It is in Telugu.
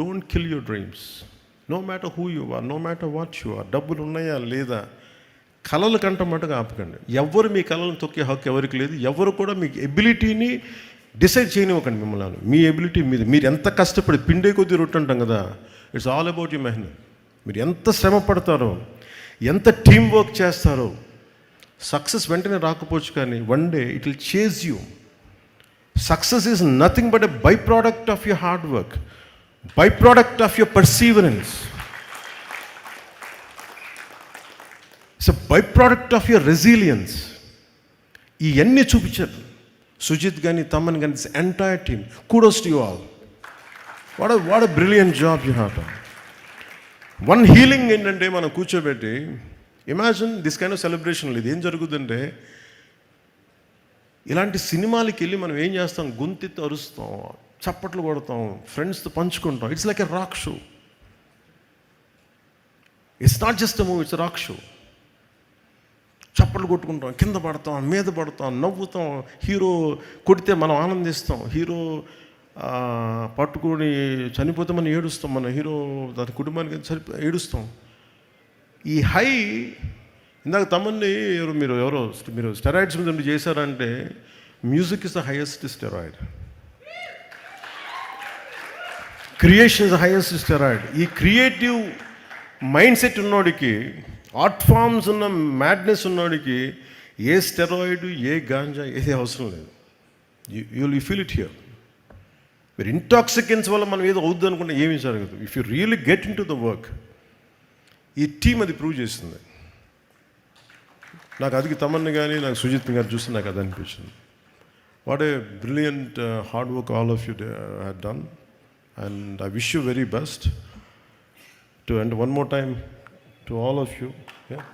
Don't kill your dreams. No matter who you are, no matter what you are. డబ్బులు ఉన్నాయా లేదా, కళలు కంట మటుకు ఆపకండి. ఎవరు మీ కళలను తొక్కే హక్కు ఎవరికి లేదు. ఎవరు కూడా మీ ఎబిలిటీని డిసైడ్ చేయనివ్వకండి. మిమ్మల్ని మీ ఎబిలిటీ మీద మీరు ఎంత కష్టపడి పిండే కొద్దీ రొట్టె అంటాం కదా, ఇట్స్ ఆల్ అబౌట్ యూ మెహనత్. మీరు ఎంత శ్రమ పడతారో, ఎంత టీం వర్క్ చేస్తారో, సక్సెస్ వెంటనే రాకపోవచ్చు, కానీ one day it will chase you. Success is nothing but a by product of your hard work, by product of your perseverance, it's a by product of your resilience. ఇవన్నీ చూపించారు సుజిత్ కానీ, తమ్మన్ కానీ, this entire team. Kudos to you all. What a brilliant job you have done. One healing ఏంటంటే, మనం కూర్చోబెట్టి imagine this kind of celebration. ఇది ఏం జరుగుతుందంటే, ఇలాంటి సినిమాలకి వెళ్ళి మనం ఏం చేస్తాం, గొంతెత్తి అరుస్తాం, చప్పట్లు కొడతాం, ఫ్రెండ్స్తో పంచుకుంటాం. It's like a rock show. It's not just a movie, it's a rock show. చప్పట్లు కొట్టుకుంటాం, కింద పడతాం, మీద పడతాం, నవ్వుతాం. హీరో కొడితే మనం ఆనందిస్తాం, హీరో పట్టుకొని చనిపోతే మనం ఏడుస్తాం, మన హీరో దాని కుటుంబానికి ఏడుస్తాం. ఈ హై ఇందాక తమన్ని మీరు స్టెరాయిడ్స్ మీద చేశారంటే, music is the highest steroid, creation is the highest steroid. ఈ క్రియేటివ్ మైండ్ సెట్ ఉన్నోడికి, ఆర్ట్ ఫామ్స్ ఉన్న మ్యాడ్నెస్ ఉన్నోడికి ఏ స్టెరాయిడ్, ఏ గాంజా ఏది అవసరం లేదు. You feel it here. మీరు ఇంటాక్సికెన్స్ వల్ల మనం ఏదో అవుద్ది అనుకుంటే ఏమీ జరగదు. If you really get in to the work. ఈ టీం అది ప్రూవ్ చేస్తుంది. నాకు అది తమన్ని కానీ, నాకు సుజిత్ గారు చూస్తే నాకు అది అనిపించింది. What a brilliant hard work all of you had done, and I wish you very best to. And one more time to all of you. Yeah.